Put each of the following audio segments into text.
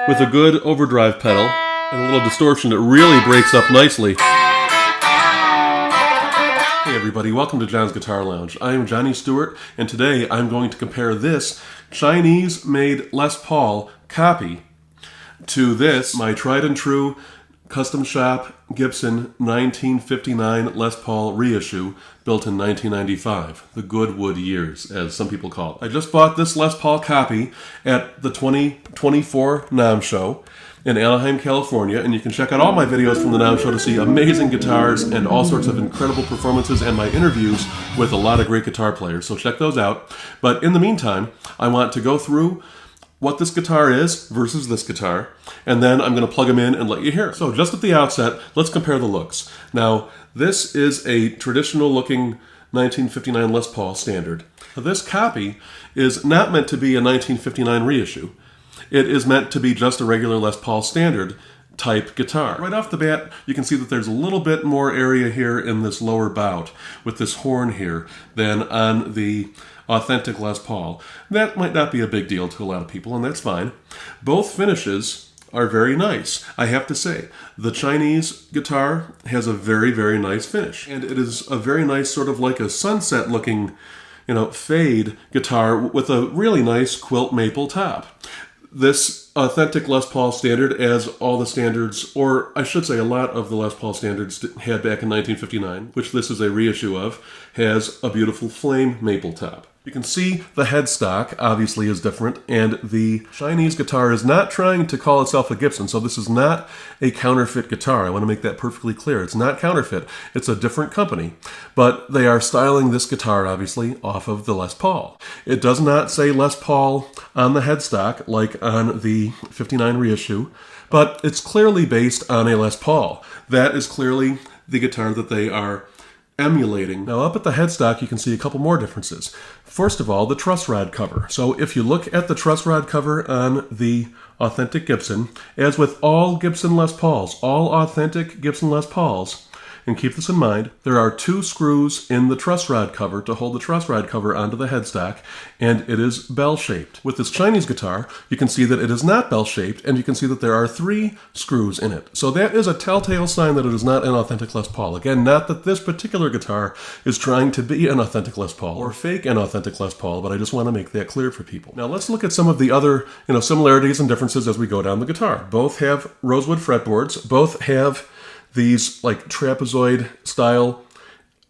with a good overdrive pedal and a little distortion that really breaks up nicely. Hey everybody, welcome to John's Guitar Lounge. I am Johnny Stewart, and today I'm going to compare this Chinese-made Les Paul copy to this, my tried and true Custom Shop Gibson 1959 Les Paul reissue built in 1995, the good wood years, as some people call it. I just bought this Les Paul copy at the 2024 NAMM show in Anaheim, California, and you can check out all my videos from the NAMM show to see amazing guitars and all sorts of incredible performances and my interviews with a lot of great guitar players, so check those out. But in the meantime, I want to go through what this guitar is versus this guitar, and then I'm going to plug them in and let you hear it. So just at the outset, let's compare the looks. Now, this is a traditional looking 1959 Les Paul standard. This copy is not meant to be a 1959 reissue. It is meant to be just a regular Les Paul standard type guitar. Right off the bat, you can see that there's a little bit more area here in this lower bout with this horn here than on the authentic Les Paul. That might not be a big deal to a lot of people, and that's fine. Both finishes are very nice. I have to say, the Chinese guitar has a very, very nice finish, and it is a very nice sort of like a sunset looking, fade guitar with a really nice quilt maple top. This authentic Les Paul standard, as all the standards, or I should say a lot of the Les Paul standards had back in 1959, which this is a reissue of, has a beautiful flame maple top. You can see the headstock obviously is different, and the Chinese guitar is not trying to call itself a Gibson, so this is not a counterfeit guitar. I want to make that perfectly clear. It's not counterfeit. It's a different company, but they are styling this guitar obviously off of the Les Paul. It does not say Les Paul on the headstock like on the 59 reissue, but it's clearly based on a Les Paul. That is clearly the guitar that they are emulating. Now up at the headstock you can see a couple more differences. First of all, the truss rod cover. So if you look at the truss rod cover on the authentic Gibson, as with all Gibson Les Pauls, all authentic Gibson Les Pauls, and keep this in mind, there are two screws in the truss rod cover to hold the truss rod cover onto the headstock, and it is bell-shaped. With this Chinese guitar, you can see that it is not bell-shaped, and you can see that there are three screws in it. So that is a telltale sign that it is not an authentic Les Paul. Again, not that this particular guitar is trying to be an authentic Les Paul or fake an authentic Les Paul, but I just want to make that clear for people. Now let's look at some of the other similarities and differences as we go down the guitar. Both have rosewood fretboards. Both have these like trapezoid style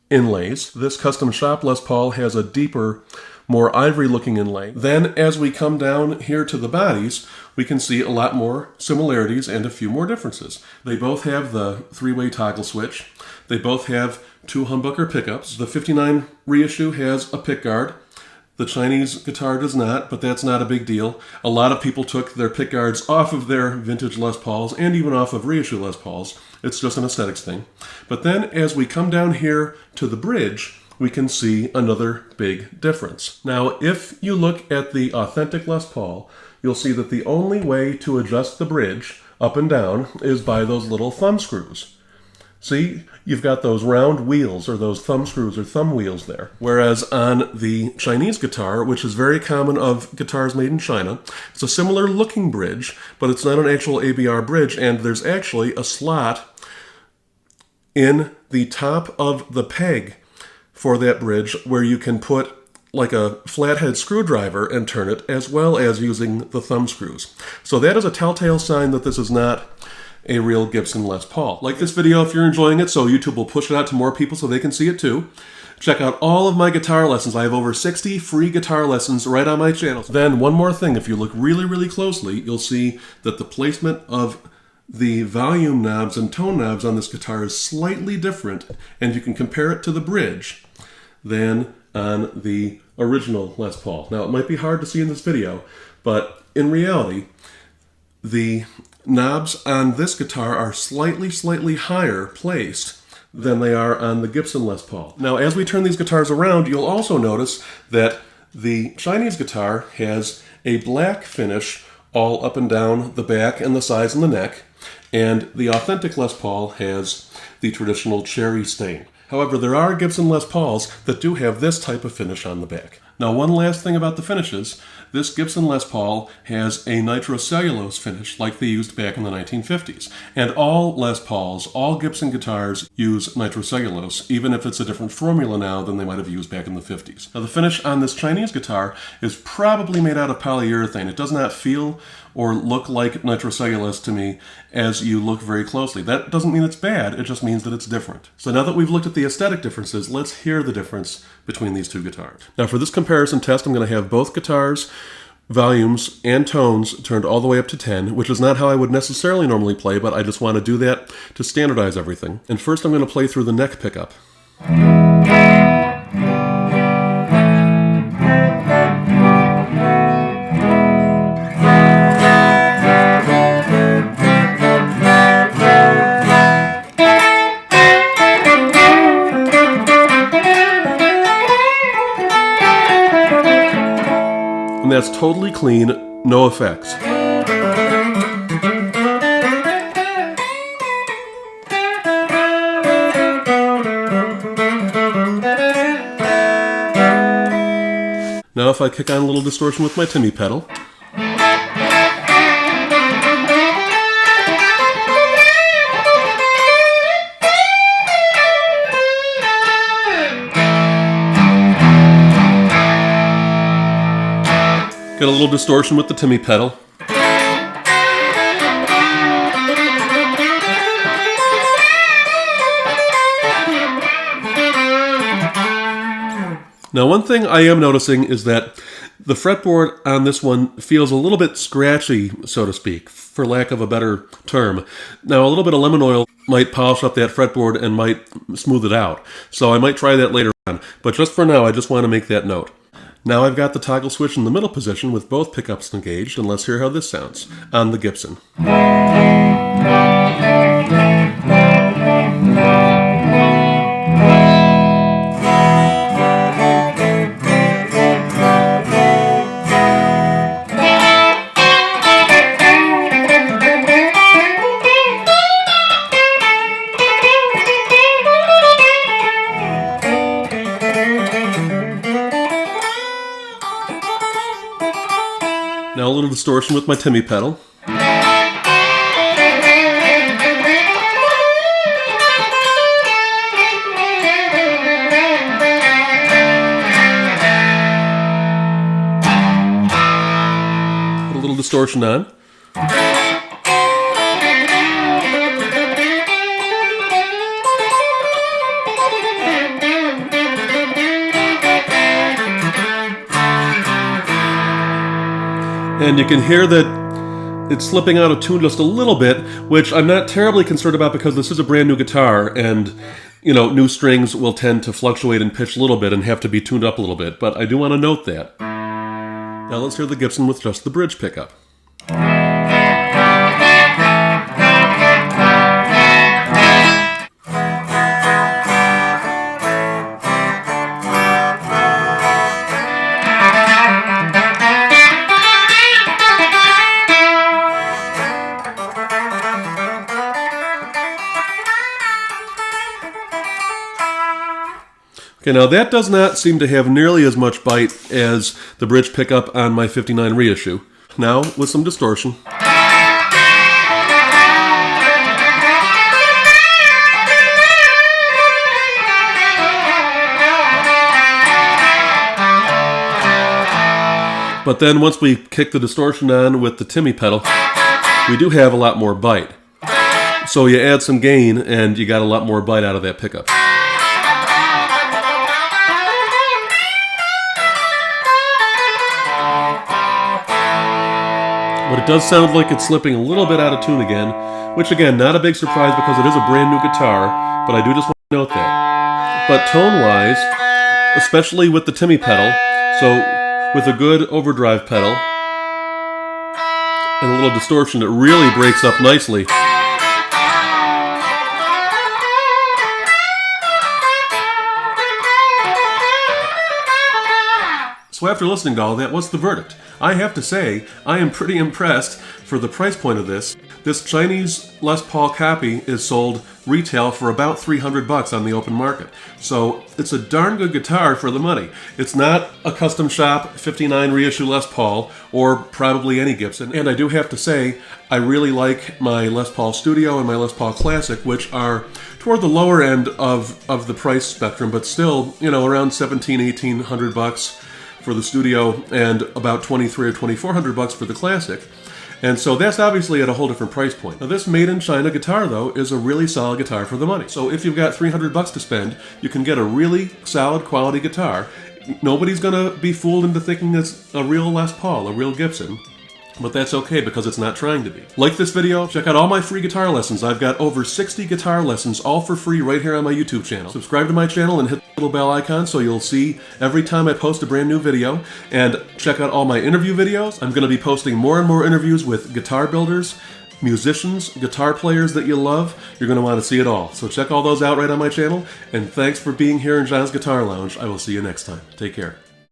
inlays. This Custom Shop Les Paul has a deeper, more ivory looking inlay. Then as we come down here to the bodies, we can see a lot more similarities and a few more differences. They both have the three-way toggle switch. They both have two humbucker pickups. The 59 reissue has a pickguard. The Chinese guitar does not, but that's not a big deal. A lot of people took their pickguards off of their vintage Les Pauls and even off of reissue Les Pauls. It's just an aesthetics thing. But then as we come down here to the bridge, we can see another big difference. Now, if you look at the authentic Les Paul, you'll see that the only way to adjust the bridge up and down is by those little thumb screws. See, you've got those round wheels, or those thumb screws or thumb wheels there. Whereas on the Chinese guitar, which is very common of guitars made in China, it's a similar looking bridge, but it's not an actual ABR bridge, and there's actually a slot in the top of the peg for that bridge where you can put like a flathead screwdriver and turn it, as well as using the thumb screws. So that is a telltale sign that this is not a real Gibson Les Paul. Like this video if you're enjoying it, so YouTube will push it out to more people so they can see it too. Check out all of my guitar lessons. I have over 60 free guitar lessons right on my channel. Then one more thing, if you look really, really closely, you'll see that the placement of the volume knobs and tone knobs on this guitar is slightly different, and you can compare it to the bridge than on the original Les Paul. Now, it might be hard to see in this video, but in reality, the knobs on this guitar are slightly higher placed than they are on the Gibson Les Paul. Now, as we turn these guitars around, you'll also notice that the Chinese guitar has a black finish all up and down the back and the sides and the neck, and the authentic Les Paul has the traditional cherry stain. However, there are Gibson Les Pauls that do have this type of finish on the back. Now, one last thing about the finishes. This Gibson Les Paul has a nitrocellulose finish like they used back in the 1950s. And all Les Pauls, all Gibson guitars use nitrocellulose, even if it's a different formula now than they might have used back in the 50s. Now the finish on this Chinese guitar is probably made out of polyurethane. It does not feel or look like nitrocellulose to me as you look very closely. That doesn't mean it's bad, it just means that it's different. So now that we've looked at the aesthetic differences, let's hear the difference between these two guitars. Now for this comparison test, I'm going to have both guitars' volumes and tones turned all the way up to 10, which is not how I would necessarily normally play, but I just want to do that to standardize everything. And first I'm going to play through the neck pickup. And that's totally clean, no effects. Now if I kick on a little distortion with my Timmy pedal. Get a little distortion with the Timmy pedal. Now one thing I am noticing is that the fretboard on this one feels a little bit scratchy, so to speak, for lack of a better term. Now a little bit of lemon oil might polish up that fretboard and might smooth it out. So I might try that later on. But just for now, I just want to make that note. Now I've got the toggle switch in the middle position with both pickups engaged, and let's hear how this sounds on the Gibson. Now a little distortion with my Timmy pedal. Put a little distortion on. And you can hear that it's slipping out of tune just a little bit, which I'm not terribly concerned about because this is a brand new guitar and, you know, new strings will tend to fluctuate in pitch a little bit and have to be tuned up a little bit, but I do want to note that. Now let's hear the Gibson with just the bridge pickup. Okay, now that does not seem to have nearly as much bite as the bridge pickup on my 59 reissue. Now, with some distortion. But then once we kick the distortion on with the Timmy pedal, we do have a lot more bite. So you add some gain and you got a lot more bite out of that pickup. But it does sound like it's slipping a little bit out of tune again, which again, not a big surprise because it is a brand new guitar, but I do just want to note that. But tone-wise, especially with the Timmy pedal, so with a good overdrive pedal, and a little distortion, it really breaks up nicely. So after listening to all that, what's the verdict? I have to say, I am pretty impressed for the price point of this. This Chinese Les Paul copy is sold retail for about $300 on the open market. So it's a darn good guitar for the money. It's not a custom shop 59 Reissue Les Paul or probably any Gibson. And I do have to say, I really like my Les Paul Studio and my Les Paul Classic, which are toward the lower end of the price spectrum, but still, you know, around $1,700-1,800 for the Studio and about $2,300 or $2,400 for the Classic. And so that's obviously at a whole different price point. Now this made in China guitar though is a really solid guitar for the money. So if you've got $300 to spend, you can get a really solid quality guitar. Nobody's gonna be fooled into thinking it's a real Les Paul, a real Gibson. But that's okay because it's not trying to be. Like this video, check out all my free guitar lessons. I've got over 60 guitar lessons, all for free right here on my YouTube channel. Subscribe to my channel and hit the little bell icon so you'll see every time I post a brand new video. And check out all my interview videos. I'm going to be posting more and more interviews with guitar builders, musicians, guitar players that you love. You're going to want to see it all. So check all those out right on my channel. And thanks for being here in John's Guitar Lounge. I will see you next time. Take care.